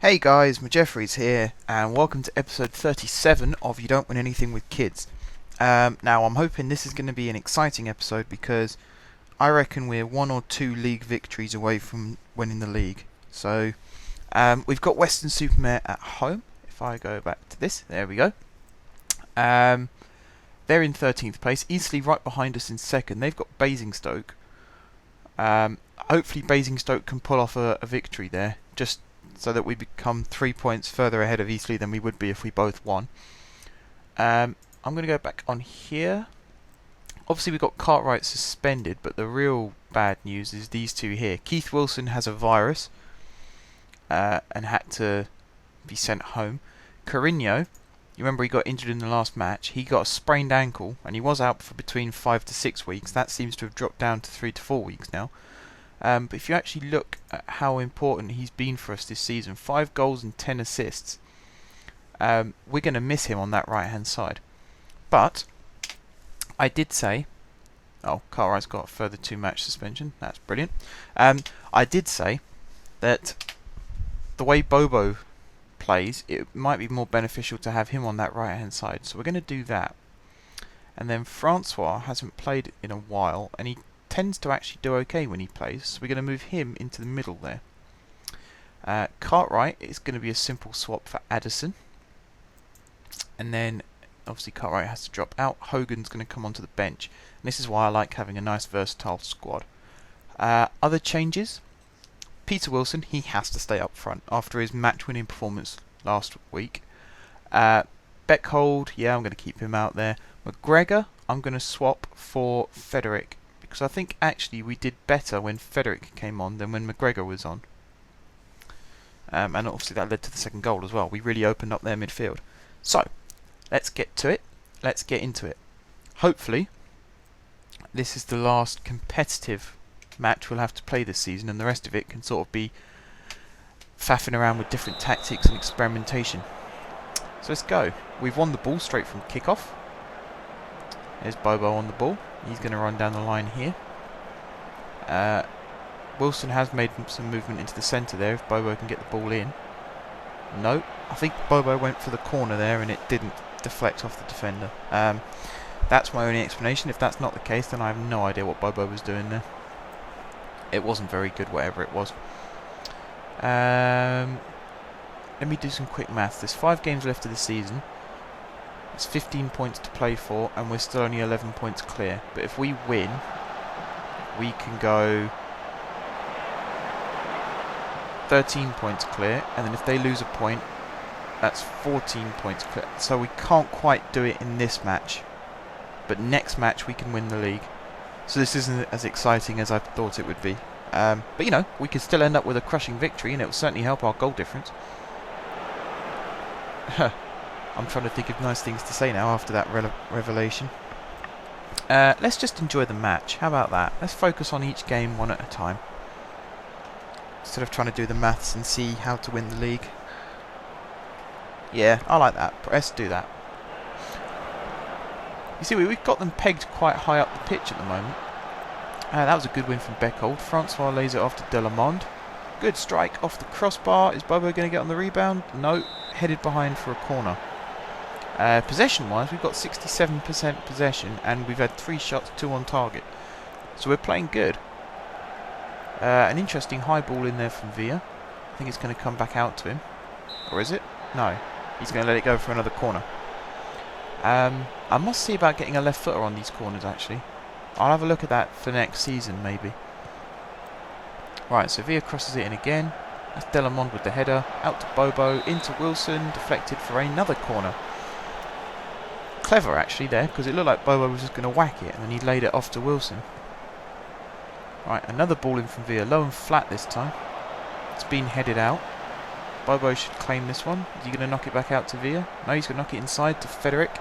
Hey guys, Majeffries here, and welcome to episode 37 of You Don't Win Anything with Kids. Now, I'm hoping this is going to be an exciting episode because I reckon we're one or two league victories away from winning the league. So, we've got Weston-super-Mare at home. If I go back to this, there we go. They're in 13th place, easily right behind us in second. They've got Basingstoke. Hopefully Basingstoke can pull off a victory there, just so that we become 3 points further ahead of Eastleigh than we would be if we both won. I'm going to go back on here. Obviously we've got Cartwright suspended, but the real bad news is these two here. Keith Wilson has a virus and had to be sent home. Carino, you remember he got injured in the last match. He got a sprained ankle and he was out for between 5 to 6 weeks. That seems to have dropped down to 3 to 4 weeks now. But if you actually look at how important he's been for us this season, 5 goals and 10 assists, we're going to miss him on that right-hand side. But I did say, Cartwright's got a further 2-match suspension. That's brilliant. I did say that the way Bobo plays, it might be more beneficial to have him on that right-hand side. So we're going to do that. And then Francois hasn't played in a while, and he tends to actually do okay when he plays, so we're going to move him into the middle there. Cartwright is going to be a simple swap for Addison, and then obviously Cartwright has to drop out. Hogan's going to come onto the bench, and this is why I like having a nice versatile squad. Other changes: Peter Wilson, he has to stay up front after his match-winning performance last week. Beckhold, yeah, I'm going to keep him out there. McGregor, I'm going to swap for Frederick, because I think actually we did better when Frederick came on than when McGregor was on. And obviously that led to the second goal as well. We really opened up their midfield. So, let's get to it. Let's get into it. Hopefully, this is the last competitive match we'll have to play this season, and the rest of it can sort of be faffing around with different tactics and experimentation. So let's go. We've won the ball straight from kickoff. There's Bobo on the ball. He's going to run down the line here. Wilson has made some movement into the centre there, if Bobo can get the ball in. No, I think Bobo went for the corner there and it didn't deflect off the defender. That's my only explanation. If that's not the case, then I have no idea what Bobo was doing there. It wasn't very good, whatever it was. Let me do some quick math. There's 5 games left of the season. It's 15 points to play for, and we're still only 11 points clear. But if we win, we can go 13 points clear, and then if they lose a point, that's 14 points clear. So we can't quite do it in this match, but next match we can win the league. So this isn't as exciting as I thought it would be. But you know, we could still end up with a crushing victory, and it will certainly help our goal difference. I'm trying to think of nice things to say now after that revelation. Let's just enjoy the match. How about that? Let's focus on each game one at a time, instead of trying to do the maths and see how to win the league. Yeah, I like that. Let's do that. You see, we've got them pegged quite high up the pitch at the moment. That was a good win from Beckhold. Francois lays it off to Delamond. Good strike off the crossbar. Is Bobo going to get on the rebound? No. Headed behind for a corner. Possession-wise, we've got 67% possession, and we've had 3 shots, 2 on target. So we're playing good. An interesting high ball in there from Villa. I think it's going to come back out to him. Or is it? No. He's going to let it go for another corner. I must see about getting a left footer on these corners, actually. I'll have a look at that for next season, maybe. Right, so Villa crosses it in again. That's Delamond with the header. Out to Bobo, into Wilson, deflected for another corner. Clever actually there, because it looked like Bobo was just going to whack it, and then he laid it off to Wilson. Right, another ball in from Villa, low and flat this time. It's been headed out. Bobo should claim this one. Is he going to knock it back out to Villa? No, he's going to knock it inside to Frederick.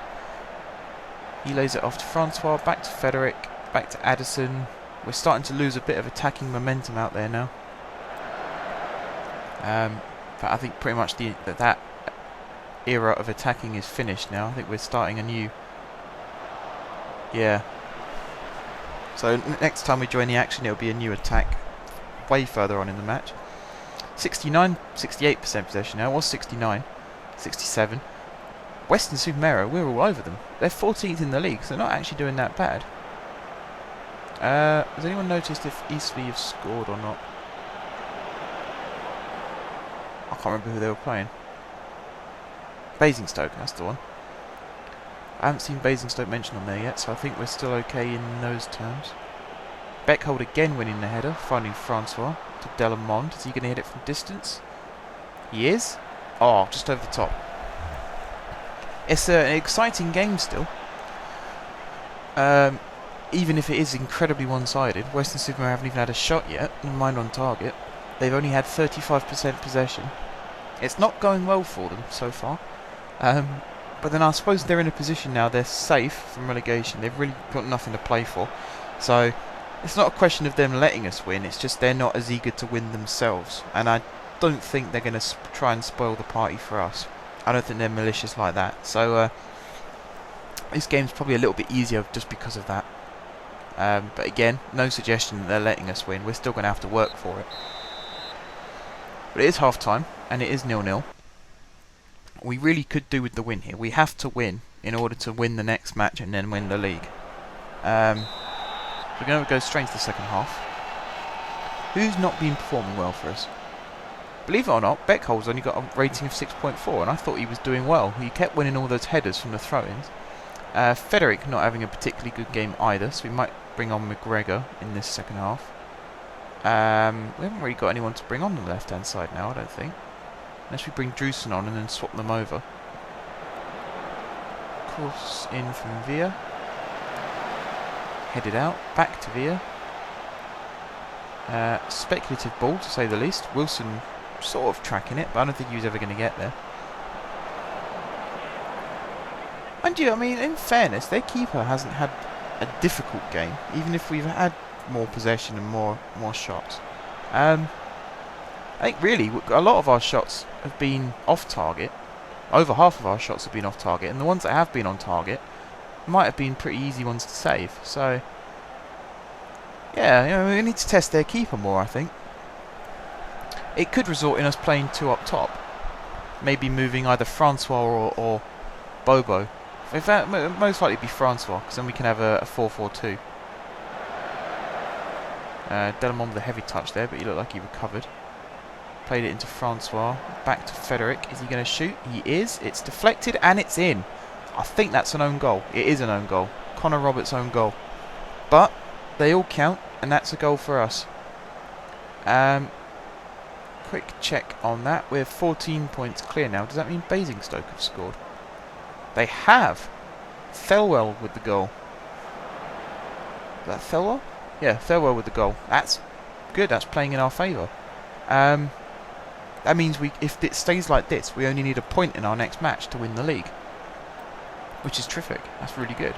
He lays it off to Francois, back to Frederick, back to Addison. We're starting to lose a bit of attacking momentum out there now. But I think pretty much that era of attacking is finished now. I think we're starting anew. Yeah. So next time we join the action, it'll be a new attack way further on in the match. 69, 68% possession now. It was 69, 67. Weston-super-Mare, we're all over them. They're 14th in the league, so they're not actually doing that bad. Has anyone noticed if Eastleigh have scored or not? I can't remember who they were playing. Basingstoke, that's the one. I haven't seen Basingstoke mentioned on there yet, so I think we're still okay in those terms. Beckhold again winning the header, finding Francois to Delamond. Is he going to hit it from distance? He is. Oh, just over the top. It's an exciting game still. Even if it is incredibly one-sided. Weston-super-Mare haven't even had a shot yet, never mind on target. They've only had 35% possession. It's not going well for them so far. But then I suppose they're in a position now, they're safe from relegation. They've really got nothing to play for. So it's not a question of them letting us win, it's just they're not as eager to win themselves. And I don't think they're going to try and spoil the party for us. I don't think they're malicious like that. So this game's probably a little bit easier just because of that. But again, no suggestion that they're letting us win. We're still going to have to work for it. But it is half-time, and it is 0-0. We really could do with the win here. We have to win in order to win the next match and then win the league. We're going to go straight into the second half. Who's not been performing well for us? Believe it or not, Beckhold's only got a rating of 6.4, and I thought he was doing well. He kept winning all those headers from the throw-ins. Federic not having a particularly good game either, so we might bring on McGregor in this second half. We haven't really got anyone to bring on the left-hand side now, I don't think. Unless we bring Drewson on and then swap them over. Cross in from Villa. Headed out, back to Villa. Speculative ball, to say the least. Wilson sort of tracking it, but I don't think he was ever going to get there. And I mean, in fairness, their keeper hasn't had a difficult game, even if we've had more possession and more shots. I think really a lot of our shots have been off target. Over half of our shots have been off target, and the ones that have been on target might have been pretty easy ones to save. So yeah, we need to test their keeper more, I think. It could result in us playing two up top, maybe moving either Francois or Bobo. In fact, most likely be Francois, because then we can have a 4-4-2. Delamond with a heavy touch there, but he looked like he recovered. Played it into Francois. Back to Federic. Is he going to shoot? He is. It's deflected and it's in. I think that's an own goal. It is an own goal. Connor Roberts' own goal. But they all count, and that's a goal for us. Quick check on that. We're 14 points clear now. Does that mean Basingstoke have scored? They have. Thelwell with the goal. Is that Thelwell? Yeah, Thelwell with the goal. That's good. That's playing in our favour. That means if it stays like this, we only need a point in our next match to win the league. Which is terrific. That's really good.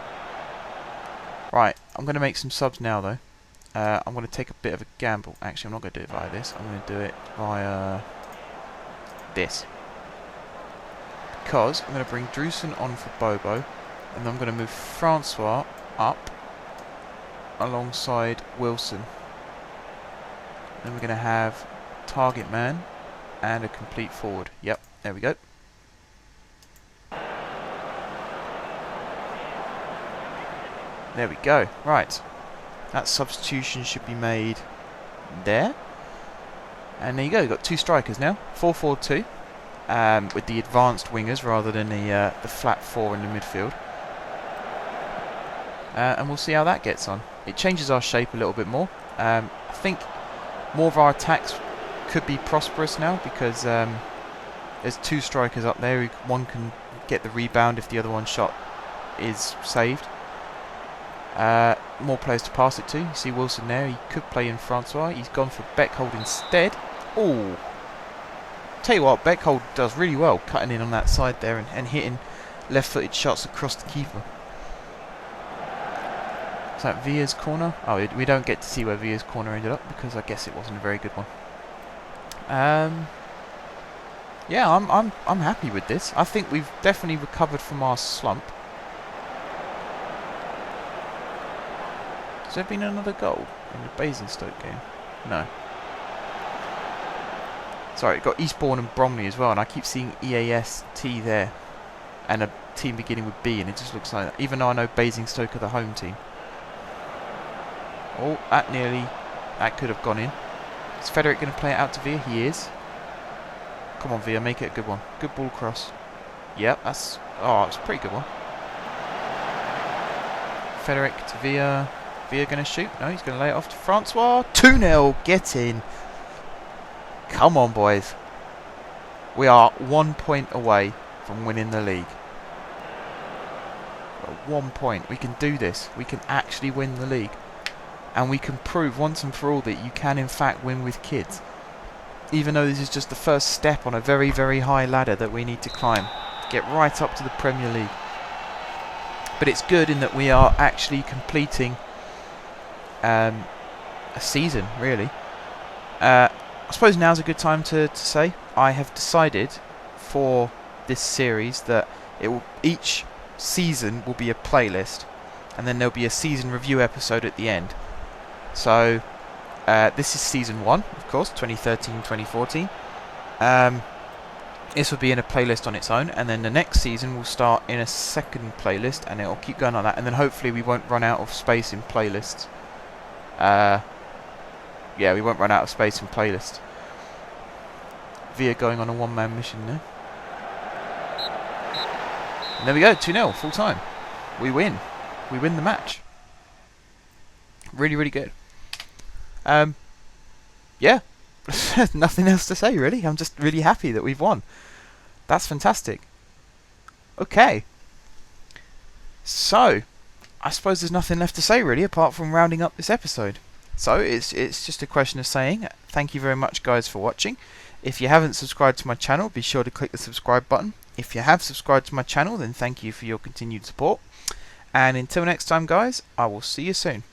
Right, I'm going to make some subs now though. I'm going to take a bit of a gamble. Actually, I'm not going to do it via this. I'm going to do it via this. Because I'm going to bring Drewson on for Bobo, and I'm going to move Francois up alongside Wilson. Then we're going to have target man and a complete forward. Yep, there we go. There we go. Right. That substitution should be made there. And there you go. We've got two strikers now. 4-4-2. With the advanced wingers rather than the flat four in the midfield. And we'll see how that gets on. It changes our shape a little bit more. I think more of our attacks could be prosperous now because there's two strikers up there. One can get the rebound if the other one's shot is saved. More players to pass it to. You see Wilson there. He could play in Francois. He's gone for Beckhold instead. Ooh. Tell you what, Beckhold does really well cutting in on that side there and hitting left-footed shots across the keeper. Is that Villa's corner? Oh, we don't get to see where Villa's corner ended up because I guess it wasn't a very good one. Yeah, I'm happy with this. I think we've definitely recovered from our slump. Has there been another goal in the Basingstoke game? No. So Sorry, got Eastbourne and Bromley as well, and I keep seeing EAST there, and a team beginning with B, and it just looks like that. Even though I know Basingstoke are the home team. Oh, that could have gone in. Is Federic going to play it out to Villa? He is. Come on, Villa, make it a good one. Good ball cross. Yep, it's a pretty good one. Federic to Villa. Villa going to shoot? No, he's going to lay it off to Francois. 2-0, get in. Come on, boys. We are 1 point away from winning the league. 1 point. We can do this. We can actually win the league. And we can prove once and for all that you can in fact win with kids. Even though this is just the first step on a very, very high ladder that we need to climb to get right up to the Premier League. But it's good in that we are actually completing a season, really. I suppose now's a good time to say I have decided for this series that each season will be a playlist, and then there'll be a season review episode at the end. So this is season 1, of course, 2013-2014. This will be in a playlist on its own, and then the next season will start in a second playlist, and it'll keep going like that, and then hopefully we won't run out of space in playlists. Yeah, we won't run out of space in playlists. Villa going on a one-man mission there. And there we go, 2-0, full time. We win. We win the match. Really, really good. Yeah. Nothing else to say, really. I'm just really happy that we've won. That's fantastic. Okay. So, I suppose there's nothing left to say, really, apart from rounding up this episode. So, it's just a question of saying thank you very much, guys, for watching. If you haven't subscribed to my channel, be sure to click the subscribe button. If you have subscribed to my channel, then thank you for your continued support. And until next time, guys, I will see you soon.